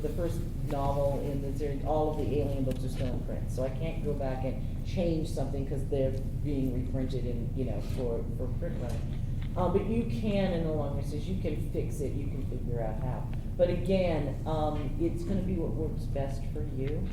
the first novel in the series, all of the Alien books are still in print, so I can't go back and change something because they're being reprinted in, you know, for print running. But you can, in the longer series, you can fix it. You can figure out how. But again, it's going to be what works best for you.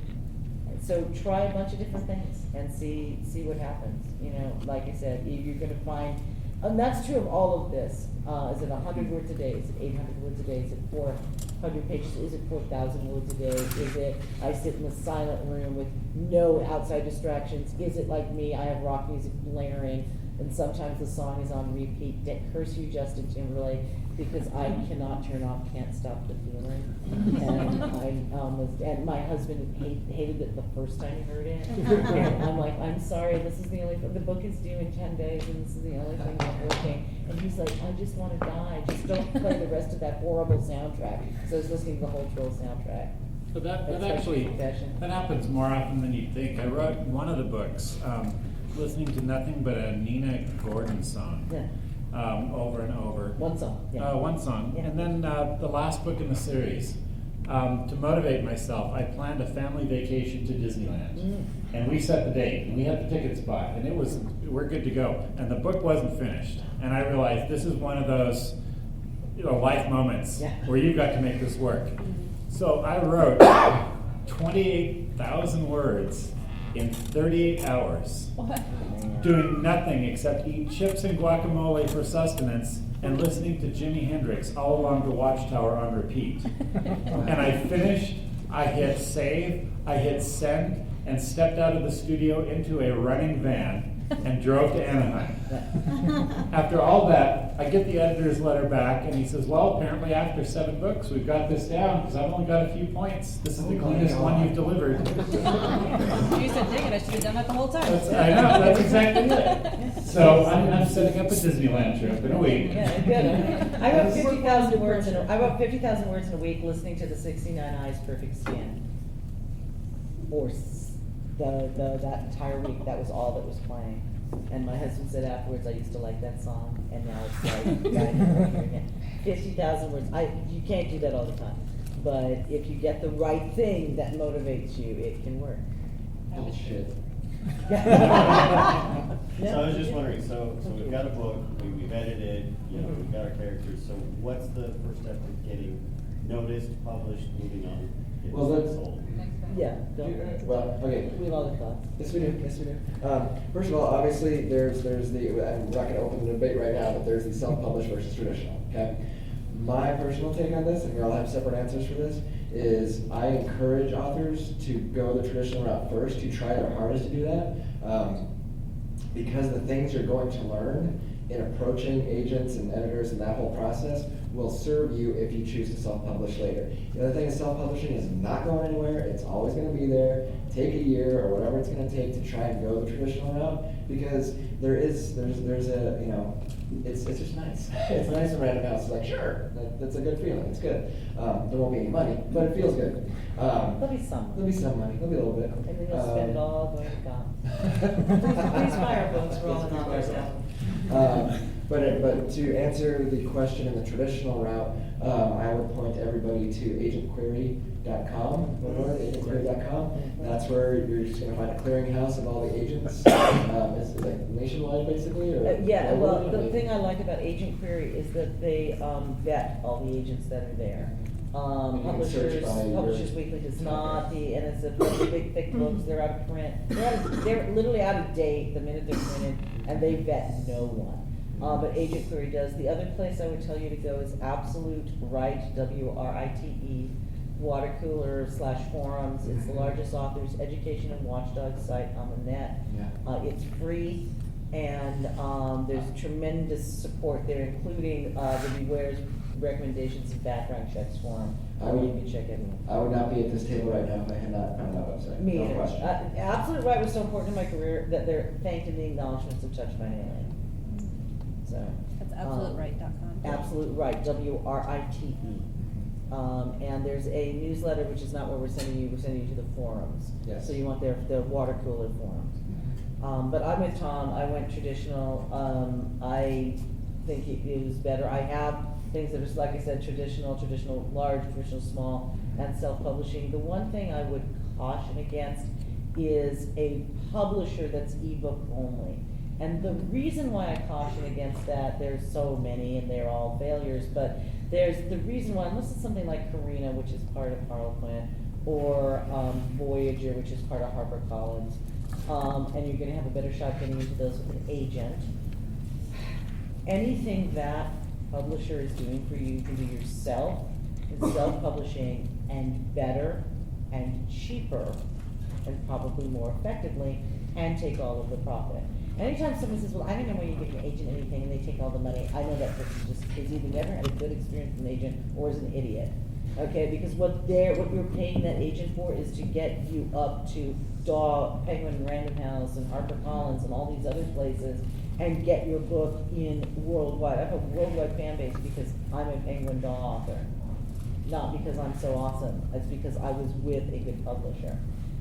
So try a bunch of different things and see what happens. You know, like I said, you're going to find, and that's true of all of this. Is it 100 words a day? Is it 800 words a day? Is it 400 pages? Is it 4,000 words a day? Is it I sit in the silent room with no outside distractions? Is it like me? I have rock music blaring, and sometimes the song is on repeat. Curse you, Justin Timberlake, because I cannot turn off Can't Stop the Feeling. And my husband hated it the first time he heard it. And I'm like, I'm sorry, this is the only, the book is due in 10 days, and this is the only thing not working. And he's like, I just want to die. Just don't play the rest of that horrible soundtrack. So I was listening to the whole Troll soundtrack. So that That's actually, confession. that happens more often than you'd think. I wrote one of the books, listening to nothing but a Nina Gordon song. Yeah. Over and over. One song. Yeah. One song. Yeah. And then the last book in the series, to motivate myself, I planned a family vacation to Disneyland. And we set the date, and we had the tickets bought, and we're good to go. And the book wasn't finished. And I realized this is one of those, life moments where you've got to make this work. So I wrote 28,000 words in 38 hours. What? Doing nothing except eat chips and guacamole for sustenance and listening to Jimi Hendrix all along the Watchtower on repeat. And I finished, I hit save, I hit send, and stepped out of the studio into a running van and drove to Anaheim. After all that, I get the editor's letter back, and he says, well, apparently after 7 books, we've got this down, because I've only got a few points. This is the cleanest one you've delivered. You said, dang it, I should have done that the whole time. I know, that's exactly it. So I'm setting up a Disneyland trip in a week. Yeah, good. I wrote 50,000 words in a week listening to the 69 Eyes Perfect Skin. Or that entire week, that was all that was playing. And my husband said afterwards, I used to like that song, and now it's like, I never hear it again. 50,000 words. You can't do that all the time. But if you get the right thing that motivates you, it can work. Bullshit. So I was just wondering, so we've got a book, we've edited, we've got our characters, so what's the first step to getting noticed, published, moving on? Well, that's- sold? Yeah, don't worry. Well, okay. We have all the thoughts. Yes, we do. Yes, we do. First of all, obviously, there's the, I'm not going to open the debate right now, but there's the self-published versus traditional, okay? My personal take on this, and we all have separate answers for this, is I encourage authors to go the traditional route first, to try their hardest to do that, because the things you're going to learn in approaching agents and editors and that whole process will serve you if you choose to self-publish later. The other thing is self-publishing is not going anywhere. It's always going to be there. Take a year or whatever it's going to take to try and go the traditional route, because there's a, you know, it's just nice. It's nice when Random House is like, sure, that's a good feeling. It's good. There won't be any money, but it feels good. There'll be some. There'll be some money. There'll be a little bit. And then you'll spend it all going to God. Please buy our books, we're all in on right now. But to answer the question in the traditional route, I would point everybody to agentquery.com. Agentquery.com. That's where you're just going to find a clearinghouse of all the agents. Is it like nationwide, basically? Or Yeah, well, globally? the thing I like about Agent Query is that they vet all the agents that are there. You can search by your- Publishers Weekly does not, and it's a really big, thick books, they're out of print. They're literally out of date the minute they're printed, and they vet no one. But Agent Query does. The other place I would tell you to go is Absolute Right, WRITE, water cooler / forums. It's the largest authors education and watchdog site on the net. Yeah. It's free, and there's tremendous support there, including the Beware's recommendations and background checks forum. You can check everything. I would not be at this table right now if I had not found that website. Me No either. question. Absolute Right was so important in my career that they're thanked in the acknowledgements of Touched by an Alien. So. That's absoluteright.com. Absolute Right, WRITE. And there's a newsletter, which is not where we're sending you to the forums. Yes. So you want the water cooler forums. But I'm with Tom, I went traditional. I think it was better. I have things that are, like I said, traditional large, traditional small, and self-publishing. The one thing I would caution against is a publisher that's ebook only. And the reason why I caution against that, there's so many and they're all failures, but there's the reason why, unless it's something like Carina, which is part of Harlequin, or Voyager, which is part of HarperCollins, and you're gonna have a better shot getting into those with an agent. Anything that publisher is doing for you, you can do yourself, in self-publishing, and better, and cheaper, and probably more effectively, and take all of the profit. Anytime someone says, well, I don't know why you give an agent anything and they take all the money, I know that person just has either never had a good experience with an agent or is an idiot. Okay, because what you're paying that agent for is to get you up to Dog, Penguin, Random House, and HarperCollins, and all these other places, and get your book in worldwide. I have a worldwide fan base because I'm a Penguin Daw author, not because I'm so awesome. It's because I was with a good publisher.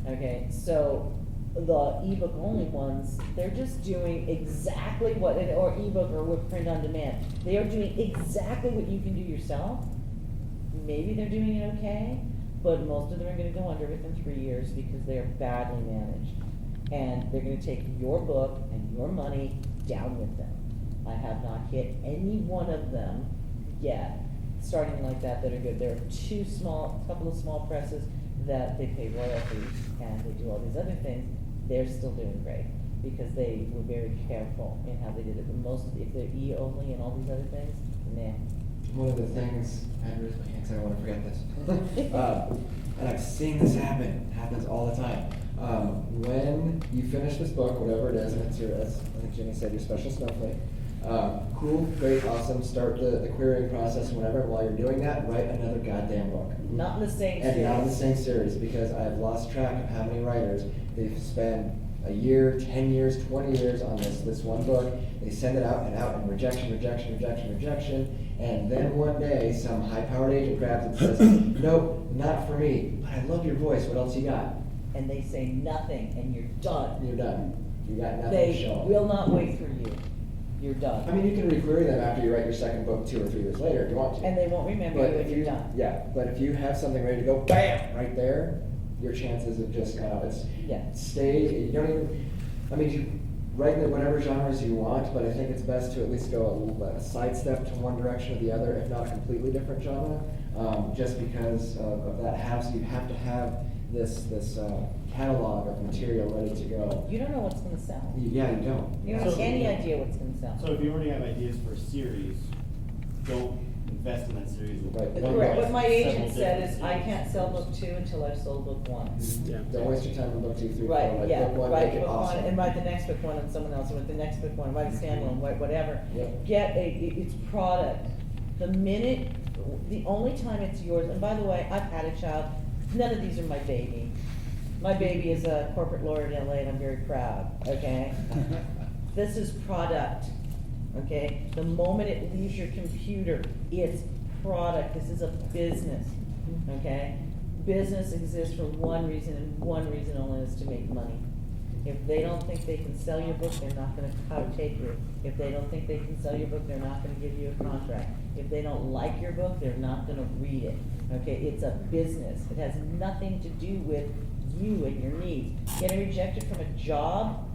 Okay, so the ebook only ones, they're just doing exactly what, or ebook or with print on demand. They are doing exactly what you can do yourself. Maybe they're doing it okay, but most of them are going to go under within 3 years because they are badly managed. And they're going to take your book and your money down with them. I have not hit any one of them yet, starting like that are good. There are couple of small presses that they pay royalties and they do all these other things. They're still doing great because they were very careful in how they did it. But most, if they're E only and all these other things, nah. One of the things, I raise my hand because I don't want to forget this. And I've seen this happen. It happens all the time. When you finish this book, whatever it is, and it's your, as I think Jenny said, your special snowflake. Cool, great, awesome. Start the querying process and whatever. While you're doing that, write another goddamn book. Not in the same And series. not in the same series, because I've lost track of how many writers they've spent a year, 10 years, 20 years on this one book. They send it out and rejection, and then one day some high-powered agent grabs it and says, nope, not for me, but I love your voice, what else you got? And they say nothing, and you're done. You're done. You got nothing to They show. will not wait for you. You're done. I mean, you can requery them after you write your second book 2 or 3 years later if you want to. And they won't remember But you if when you're done. Yeah, but if you have something ready to go, bam, right there, your chances of just stay, you don't even, I mean, you write in whatever genres you want, but I think it's best to at least go a sidestep to one direction or the other, if not a completely different genre, just because of that house. You have to have this catalog of material ready to go. You don't know what's going to sell. Yeah, you don't. You don't have any idea what's going to sell. So if you already have ideas for a series, don't invest in that series. Right. Correct, what my agent Several said is, different I can't series. sell book 2 until I've sold book 1. Yeah. Don't waste your time on book 2, 3, 4. Right, Like, yeah, book 1, write make it book awesome. 1, and write the next book 1 on someone else, and with the next book 1, write a standalone, whatever. Yep. Get it's product. The only time it's yours, and by the way, I've had a child, none of these are my baby. My baby is a corporate lawyer in LA, and I'm very proud, okay? This is product, okay? The moment it leaves your computer, it's product. This is a business, okay? Business exists for one reason, and one reason only, is to make money. If they don't think they can sell your book, they're not gonna take you. If they don't think they can sell your book, they're not gonna give you a contract. If they don't like your book, they're not gonna read it, okay? It's a business. It has nothing to do with you and your needs. Getting rejected from a job,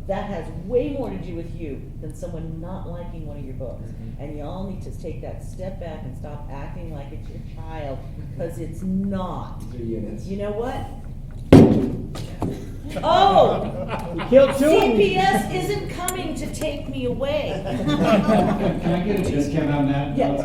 that has way more to do with you than someone not liking one of your books. And y'all need to take that step back and stop acting like it's your child, because it's not. 3 units. You know what? Oh! You killed 2 of them. CPS isn't coming to take me away. Can I get a discount on that? Yeah,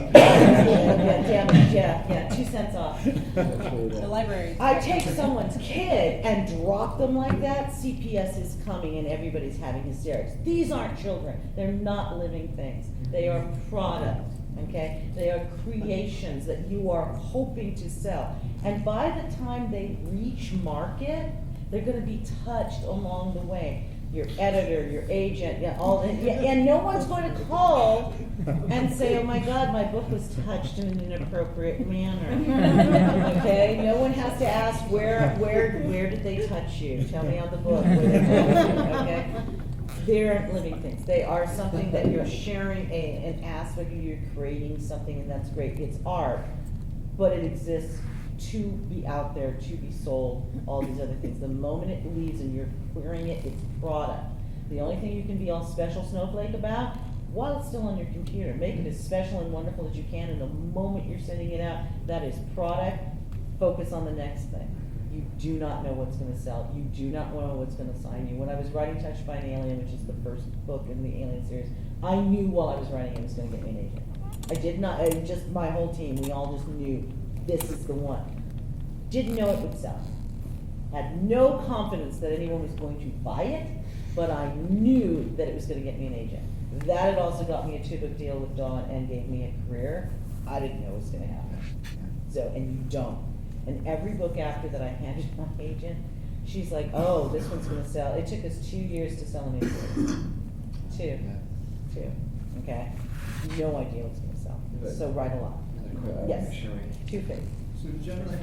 damn it, yeah, 2 cents off. The library. I take someone's kid and drop them like that, CPS is coming and everybody's having hysterics. These aren't children. They're not living things. They are product, okay? They are creations that you are hoping to sell. And by the time they reach market, they're gonna be touched along the way. Your editor, your agent, and no one's going to call and say, oh my God, my book was touched in an inappropriate manner. Okay? No one has to ask, where did they touch you? Tell me on the book. Where they touched you, okay? They're living things. They are something that you're sharing an aspect of, you're creating something, and that's great. It's art, but it exists to be out there, to be sold, all these other things. The moment it leaves and you're querying it, it's product. The only thing you can be all special snowflake about, while it's still on your computer, make it as special and wonderful as you can, and the moment you're sending it out, that is product. Focus on the next thing. You do not know what's going to sell. You do not know what's going to sign you. When I was writing Touched by an Alien, which is the first book in the Alien series, I knew while I was writing it was going to get me an agent. I did not, just my whole team, we all just knew this is the one. Didn't know it would sell. Had no confidence that anyone was going to buy it, but I knew that it was going to get me an agent. That had also got me a 2-book deal with Dawn and gave me a career. I didn't know it was going to happen. So, and you don't. And every book after that I handed my agent, she's like, oh, this one's going to sell. It took us 2 years to sell an agent. Two. Okay? No idea what's going to sell. So write a lot. Yes. 2 things. So generally,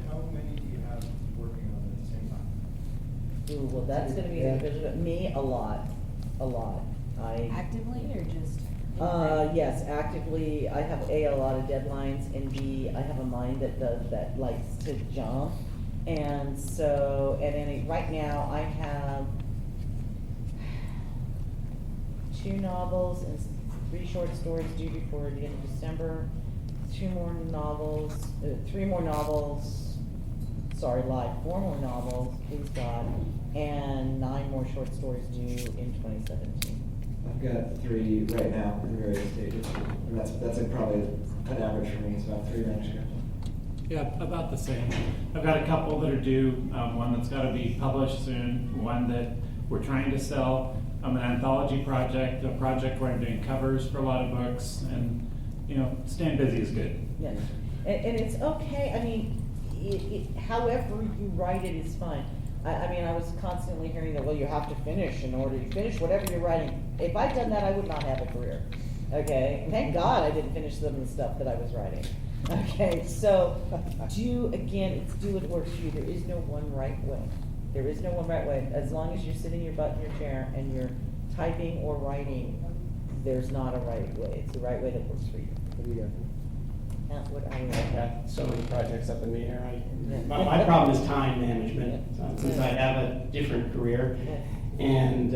how many do you have working on it at the same time? Ooh, well, that's gonna be individual, but me, a lot. Actively or just? Yes, actively, I have a lot of deadlines, and B, I have a mind that likes to jump. And so, right now, I have 2 novels and 3 short stories due before the end of December. 3 more novels, 4 more novels, please God, and 9 more short stories due in 2017. I've got 3 right now in various stages, and that's probably an average for me. It's about 3 manuscripts. Yeah, about the same. I've got a couple that are due, one that's got to be published soon, one that we're trying to sell, an anthology project, a project where I'm doing covers for a lot of books, and staying busy is good. Yeah, and it's okay. I mean, however you write it is fine. I was constantly hearing that, well, you have to finish in order to finish whatever you're writing. If I'd done that, I would not have a career. Okay? Thank God I didn't finish some of the stuff that I was writing. Okay, so do what works for you. There is no one right way. There is no one right way. As long as you're sitting your butt in your chair and you're typing or writing, there's not a right way. It's the right way that works for you. What do you got? I've got so many projects up in the air. My problem is time management, since I have a different career. And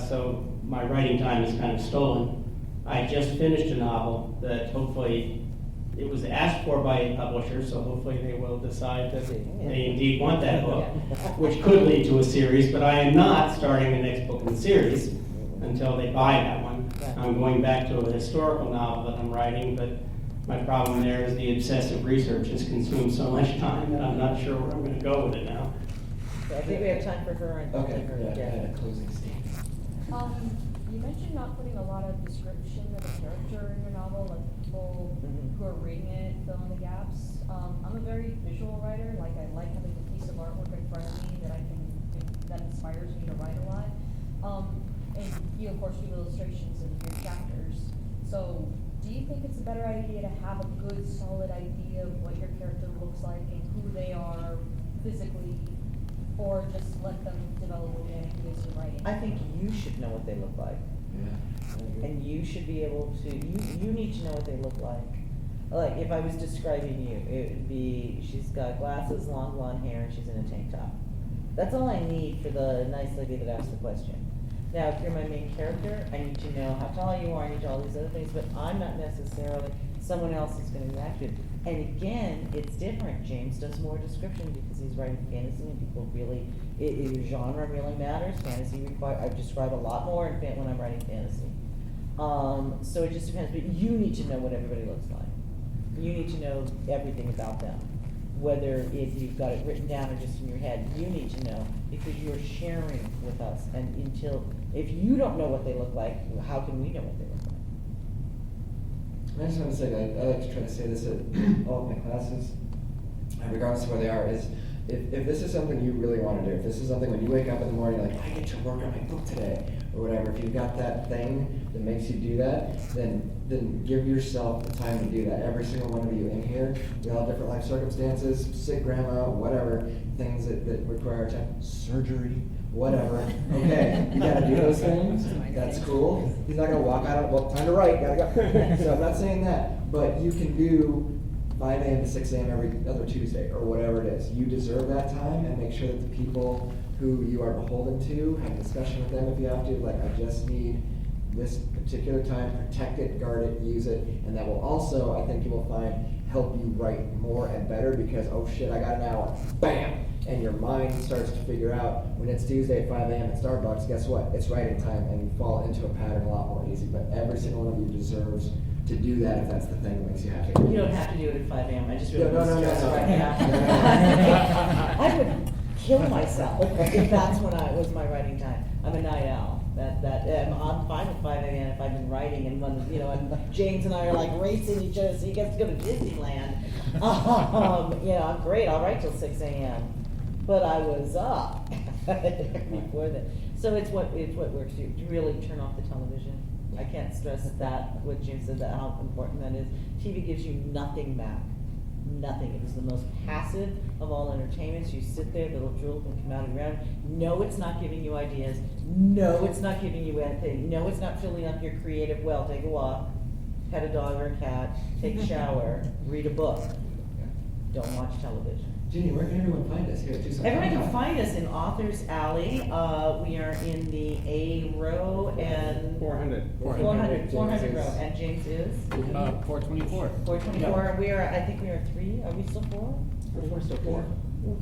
so my writing time is kind of stolen. I just finished a novel that hopefully, it was asked for by a publisher, so hopefully they will decide that they indeed want that book, which could lead to a series, but I am not starting the next book in the series until they buy that one. Right. I'm going back to a historical novel that I'm writing, but my problem there is the obsessive research has consumed so much time that I'm not sure where I'm going to go with it now. So I think we have time for her and Okay, her. yeah, I had a closing statement. You mentioned not putting a lot of description of a character in your novel, like people Mhm. who are reading it fill in the gaps. I'm a very visual writer, like I like having a piece of artwork in front of me that inspires me to write a lot. And you of course do illustrations of your chapters. So do you think it's a better idea to have a good solid idea of what your character looks like and who they are physically, or just let them develop organically as you're writing? I think you should know what they look like. Yeah. And you should be able to, you need to know what they look like. Like, if I was describing you, it would be, she's got glasses, long blonde hair, and she's in a tank top. That's all I need for the nice lady that asked the question. Now, if you're my main character, I need to know how tall you are, I need to know all these other things, but I'm not necessarily, someone else is gonna react to it. And again, it's different. James does more description because he's writing fantasy and people really, genre really matters. Fantasy I describe a lot more when I'm writing fantasy. So it just depends, but you need to know what everybody looks like. You need to know everything about them. Whether if you've got it written down or just in your head, you need to know because you're sharing with us. And if you don't know what they look like, how can we know what they look like? I just want to say, I like to try to say this at all of my classes, regardless of where they are, is if this is something you really want to do, if this is something when you wake up in the morning, like, I get to work on my book today, or whatever, if you've got that thing that makes you do that, then give yourself the time to do that. Every single one of you in here, we all have different life circumstances, sick grandma, whatever, things that require time, surgery, whatever. Okay, you gotta do those things, that's cool. He's not gonna walk out, well, time to write, gotta go. So I'm not saying that, but you can do 5 a.m. to 6 a.m. every other Tuesday, or whatever it is. You deserve that time, and make sure that the people who you are beholden to, have a discussion with them if you have to, like, I just need this particular time, protect it, guard it, use it, and that will also, I think you will find, help you write more and better because, oh shit, I got an hour, bam! And your mind starts to figure out, when it's Tuesday at 5 a.m. at Starbucks, guess what? It's writing time, and you fall into a pattern a lot more easy, but every single one of you deserves to do that if that's the thing that makes you happy. You don't have to do it at 5 a.m. I just really No. I would kill myself if that's when I was my writing time. I'm a night owl. I'm fine with 5 a.m. if I've been writing and when and James and I are like racing each other so he gets to go to Disneyland. I'm great. I'll write till 6 a.m. But I was up before that. So it's what works. You really turn off the television. I can't stress that, what James said, that how important that is. TV gives you nothing back. Nothing. It is the most passive of all entertainments. You sit there, the little drool can come out around. No, it's not giving you ideas. No, it's not giving you anything. No, it's not filling up your creative well. Take a walk, pet a dog or a cat, take a shower, read a book. Don't watch television. Ginny, where can everyone find us here at Tucson Comic? Everyone can find us in Authors Alley. We are in the A row and 400 row. And James is 424. 424. We are. I think we are 3. Are we still 4? We're still 4.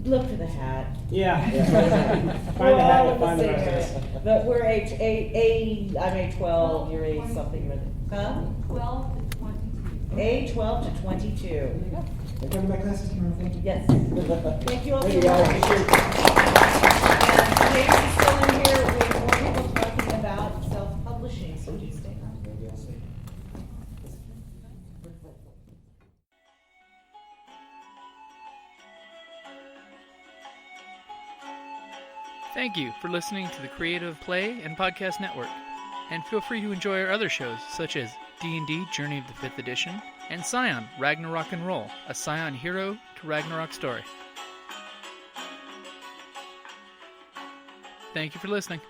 Look for the hat. Yeah. We're all in the same area. But we're I'm A12. You're A something. Huh? 12 to 22. A12 to 22. I'll come to my classes tomorrow, thank you. Yes. Thank you all so Thank you, guys. much. And James is still in here. We have more people talking about self-publishing, so do stay on. Maybe I'll see. Thank you for listening to the Creative Play and Podcast Network. And feel free to enjoy our other shows, such as D&D Journey of the 5th Edition, and Scion Ragnarok and Roll, a Scion hero to Ragnarok story. Thank you for listening.